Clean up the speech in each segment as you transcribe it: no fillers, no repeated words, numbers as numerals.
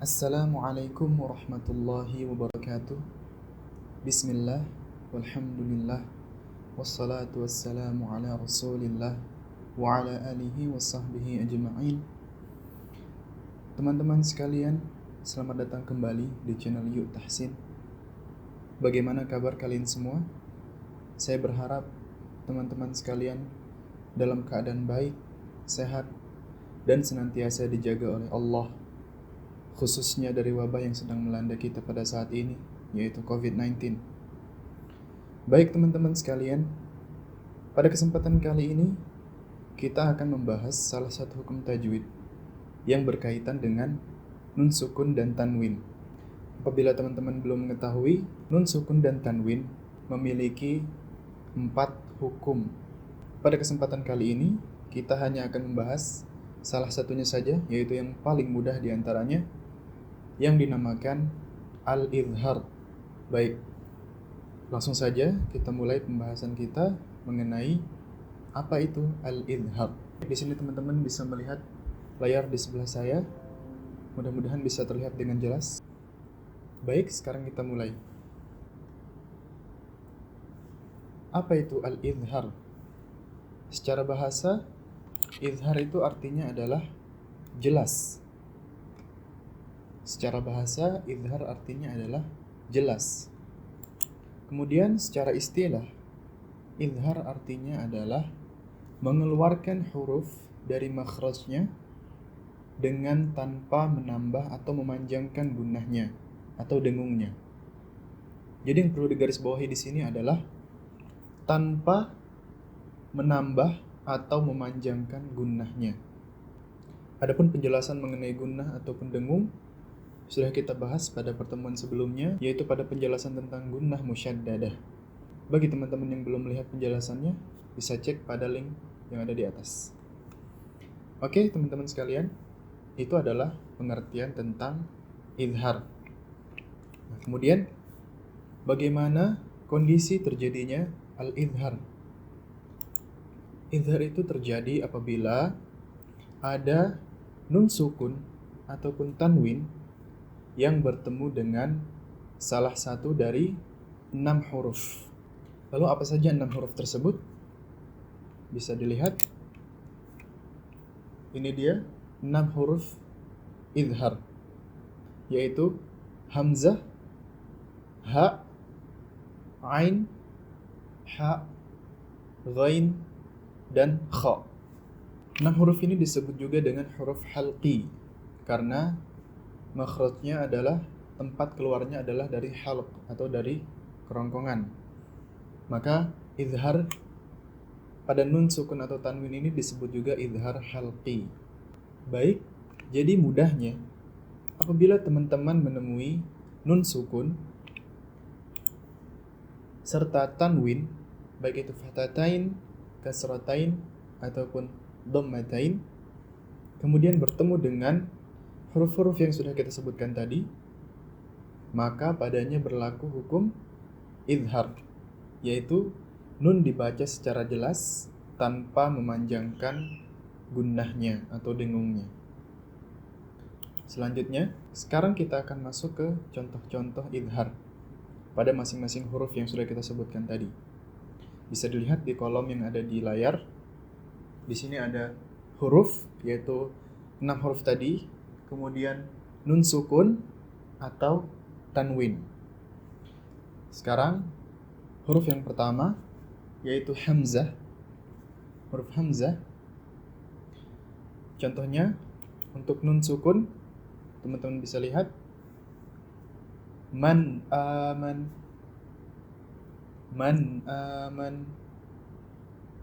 Assalamualaikum warahmatullahi wabarakatuh. Bismillah, walhamdulillah, wassalatu wassalamu ala rasulillah wa ala alihi wa sahbihi ajma'in. Teman-teman sekalian, selamat datang kembali di channel Yuk Tahsin. Bagaimana kabar kalian semua? Saya berharap teman-teman sekalian dalam keadaan baik, sehat, dan senantiasa dijaga oleh Allah, khususnya dari wabah yang sedang melanda kita pada saat ini, yaitu COVID-19. Baik teman-teman sekalian, pada kesempatan kali ini kita akan membahas salah satu hukum tajwid yang berkaitan dengan nun sukun dan tanwin. Apabila teman-teman belum mengetahui, nun sukun dan tanwin memiliki 4 hukum. Pada kesempatan kali ini kita hanya akan membahas salah satunya saja, yaitu yang paling mudah diantaranya, yang dinamakan al-idhar. Baik, langsung saja kita mulai pembahasan kita mengenai apa itu al-idhar. Di sini teman-teman bisa melihat layar di sebelah saya. Mudah-mudahan bisa terlihat dengan jelas. Baik, sekarang kita mulai. Apa itu al-idhar? Secara bahasa, idhar itu artinya adalah jelas. Secara bahasa, idhar artinya adalah jelas. Kemudian secara istilah, idhar artinya adalah mengeluarkan huruf dari makhrajnya dengan tanpa menambah atau memanjangkan gunnahnya atau dengungnya. Jadi yang perlu digarisbawahi di sini adalah tanpa menambah atau memanjangkan gunnahnya. Adapun penjelasan mengenai gunnah ataupun dengung sudah kita bahas pada pertemuan sebelumnya, yaitu pada penjelasan tentang gunnah musyaddadah. Bagi teman-teman yang belum melihat penjelasannya, bisa cek pada link yang ada di atas. Oke, teman-teman sekalian, itu adalah pengertian tentang idhar. Nah, kemudian, bagaimana kondisi terjadinya al-idhar? Idhar itu terjadi apabila ada nun sukun ataupun tanwin yang bertemu dengan salah satu dari 6 huruf. Lalu apa saja 6 huruf tersebut? Bisa dilihat. Ini dia 6 huruf idhar, yaitu hamzah, ha, ain, ha, ghain, dan kha. 6 huruf ini disebut juga dengan huruf halqi karena makhrajnya adalah, tempat keluarnya adalah dari halq atau dari kerongkongan. Maka idhar pada nun sukun atau tanwin ini disebut juga idhar halqi. Baik, jadi mudahnya apabila teman-teman menemui nun sukun serta tanwin, baik itu fathatain, kasratain, ataupun dhammatain, kemudian bertemu dengan huruf-huruf yang sudah kita sebutkan tadi, maka padanya berlaku hukum idhar, yaitu nun dibaca secara jelas tanpa memanjangkan gunnahnya atau dengungnya. Selanjutnya, sekarang kita akan masuk ke contoh-contoh idhar pada masing-masing huruf yang sudah kita sebutkan tadi. Bisa dilihat di kolom yang ada di layar. Di sini ada huruf, yaitu 6 huruf tadi, kemudian nun sukun atau tanwin. Sekarang huruf yang pertama yaitu hamzah. Huruf hamzah. Contohnya untuk nun sukun, teman-teman bisa lihat man aman, man aman.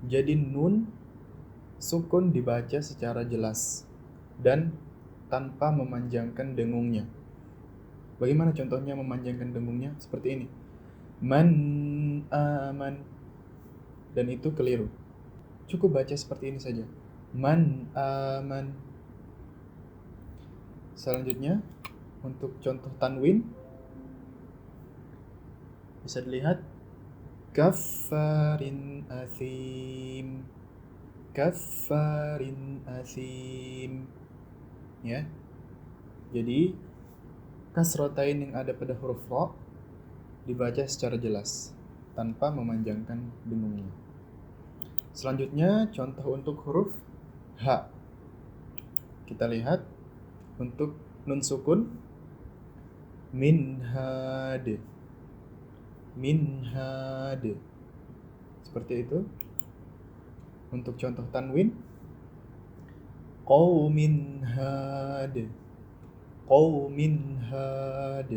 Jadi nun sukun dibaca secara jelas dan tanpa memanjangkan dengungnya. Bagaimana contohnya memanjangkan dengungnya? Seperti ini. Man aman. Dan itu keliru. Cukup baca seperti ini saja. Man aman. Selanjutnya, untuk contoh tanwin, bisa dilihat kaffarin athim, kaffarin athim. Ya. Jadi kasrotain yang ada pada huruf ra dibaca secara jelas tanpa memanjangkan dengungnya. Selanjutnya contoh untuk huruf H. Kita lihat untuk nun sukun minhad. Minhad. Seperti itu. Untuk contoh tanwin qaumin had. Qaumin had.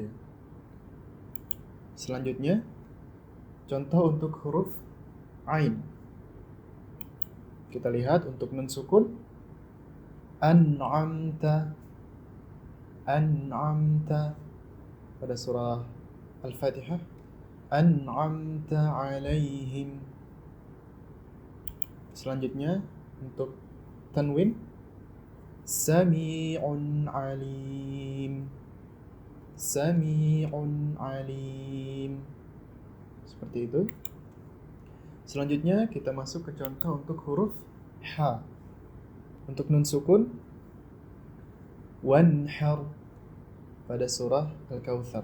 Selanjutnya contoh untuk huruf ain. Kita lihat untuk nun sukun an'amta. An'amta pada surah Al-Fatihah. An'amta alaihim. Selanjutnya untuk tanwin sami'un alim. Sami'un alim. Seperti itu. Selanjutnya kita masuk ke contoh untuk huruf H. Untuk nun sukun wanhar pada surah Al-Kautsar.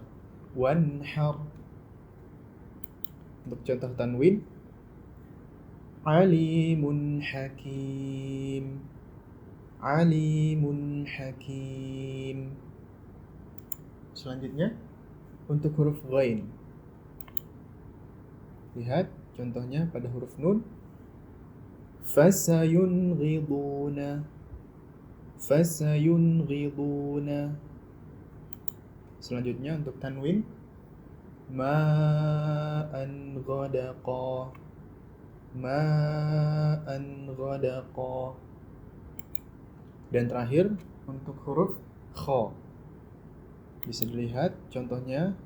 Wanhar. Untuk contoh tanwin alimun hakim. Alimun hakim. Selanjutnya untuk huruf ghain. Lihat contohnya pada huruf nun fasayunghiduna. Fasayunghiduna. Selanjutnya untuk tanwin ma'an ghadaqa. Ma'an ghadaqa. Dan terakhir untuk huruf kha. Bisa dilihat contohnya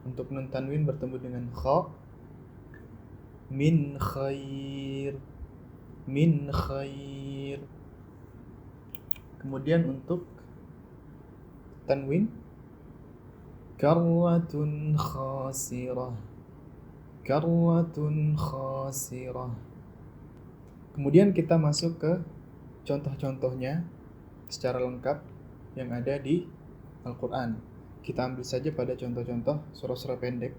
untuk nun tanwin bertemu dengan kha min khair. Min khair. Kemudian untuk tanwin karratun khasirah. Karratun khasirah. Kemudian kita masuk ke contoh-contohnya secara lengkap yang ada di Al-Quran. Kita ambil saja pada contoh-contoh surah-surah pendek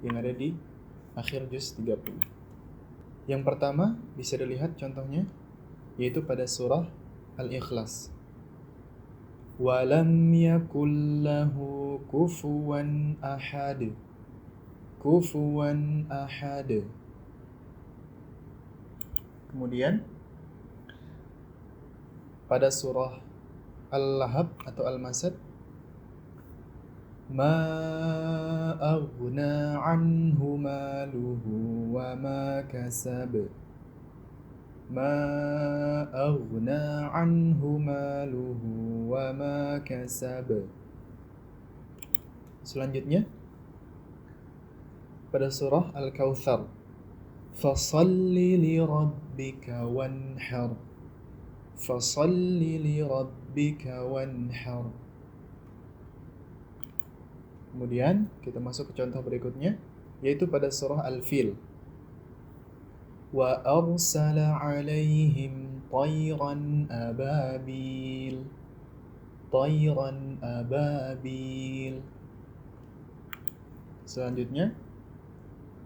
yang ada di akhir juz 30. Yang pertama bisa dilihat contohnya yaitu pada surah Al-Ikhlas. Walam yakul lahu kufuwan ahad. Kufuwan ahad. Kemudian pada surah Al-Lahab atau Al-Masad ma aghna anhu maluhu wa ma kasab. Ma aghna anhu maluhu wa ma kasab. Selanjutnya pada surah Al-Kautsar fasalli li rabbika wanhar. Fasalli li rabbika wanhar. Kemudian kita masuk ke contoh berikutnya yaitu pada surah Al-Fil. Wa arsala 'alaihim tayran ababil. Tayran ababil. Selanjutnya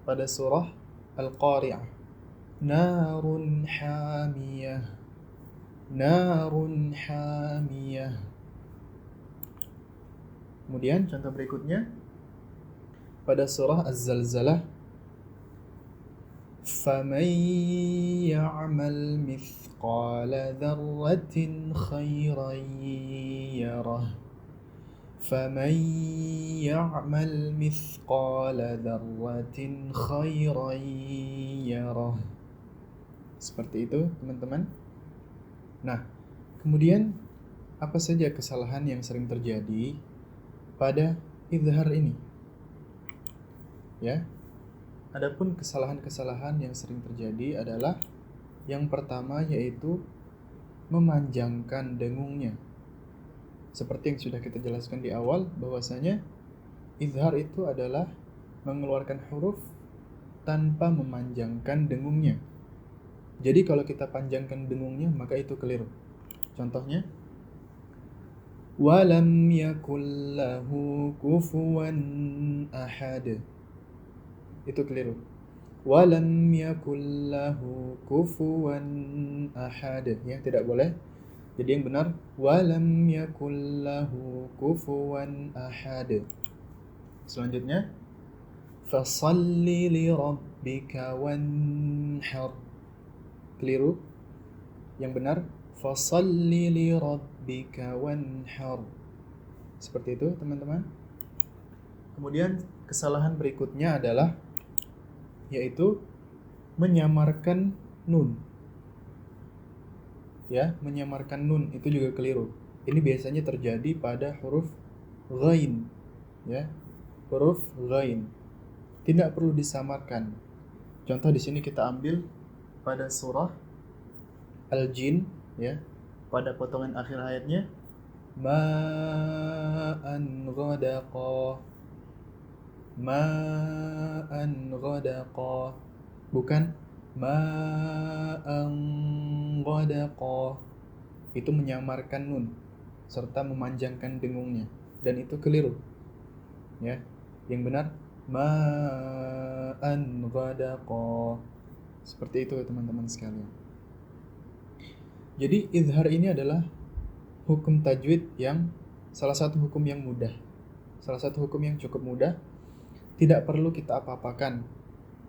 pada surah Al-Qari'ah. Narun hamiyah. Narun hamiyah. Kemudian contoh berikutnya pada surah Az-Zalzalah faman ya'mal mithqala dzarratin khairan yarah. Faman ya'mal mithqala dzarratin khairan yarah. Seperti itu, teman-teman. Nah, kemudian apa saja kesalahan yang sering terjadi pada izhar ini? Ya. Adapun kesalahan-kesalahan yang sering terjadi adalah yang pertama yaitu memanjangkan dengungnya. Seperti yang sudah kita jelaskan di awal bahwasanya izhar itu adalah mengeluarkan huruf tanpa memanjangkan dengungnya. Jadi kalau kita panjangkan dengungnya maka itu keliru. Contohnya Walam yakul lahu kufuwan ahad. Itu keliru. Walam yakul lahu kufuwan ahad. Ya, tidak boleh. Jadi yang benar walam yakul lahu kufuwan ahad. Selanjutnya fasalli li rabbika wanhar. Keliru. Yang benar fasalli li rabbika wanhar. Seperti itu, teman-teman. Kemudian kesalahan berikutnya adalah yaitu menyamarkan nun. Ya, menyamarkan nun itu juga keliru. Ini biasanya terjadi pada huruf ghain, ya. Huruf ghain tidak perlu disamarkan. Contoh di sini kita ambil pada surah Al-Jin, ya. Pada potongan akhir ayatnya ma'an ghadaqa. Ma'an ghadaqa. Bukan ma'an ghadaqa. Itu menyamarkan nun serta memanjangkan dengungnya, dan itu keliru. Ya, yang benar ma'an ghadaqa. Seperti itu teman-teman sekalian. Jadi izhar ini adalah hukum tajwid yang salah satu hukum yang mudah. Salah satu hukum yang cukup mudah. Tidak perlu kita apa-apakan.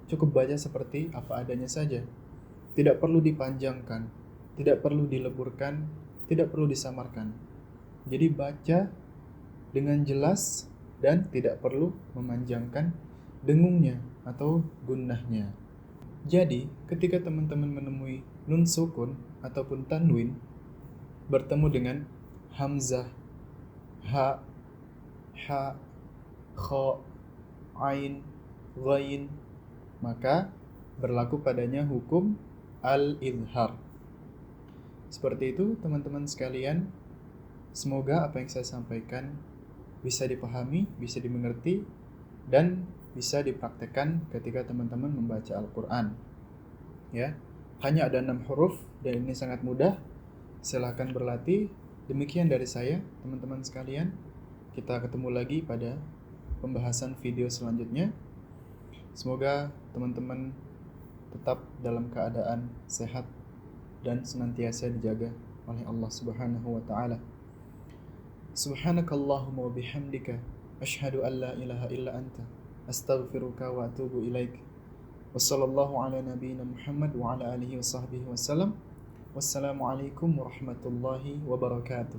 Cukup baca seperti apa adanya saja. Tidak perlu dipanjangkan, tidak perlu dileburkan, tidak perlu disamarkan. Jadi baca dengan jelas dan tidak perlu memanjangkan dengungnya atau gunnahnya. Jadi, ketika teman-teman menemui nun sukun ataupun tanwin bertemu dengan hamzah, ha, kha, ain, ghain, maka berlaku padanya hukum al-izhar. Seperti itu teman-teman sekalian. Semoga apa yang saya sampaikan bisa dipahami, bisa dimengerti, dan bisa dipraktekkan ketika teman-teman membaca Al-Quran. Ya, hanya ada 6 huruf dan ini sangat mudah. Silakan berlatih. Demikian dari saya, teman-teman sekalian. Kita ketemu lagi pada pembahasan video selanjutnya. Semoga teman-teman tetap dalam keadaan sehat dan senantiasa dijaga oleh Allah Subhanahu wa taala. Subhanakallahumma wa bihamdika asyhadu an la ilaha illa anta astaghfiruka wa atubu ilaik. Wassallallahu ala nabiyyina Muhammad wa ala alihi wa sahbihi wasallam. Wassalamualaikum warahmatullahi wabarakatuh.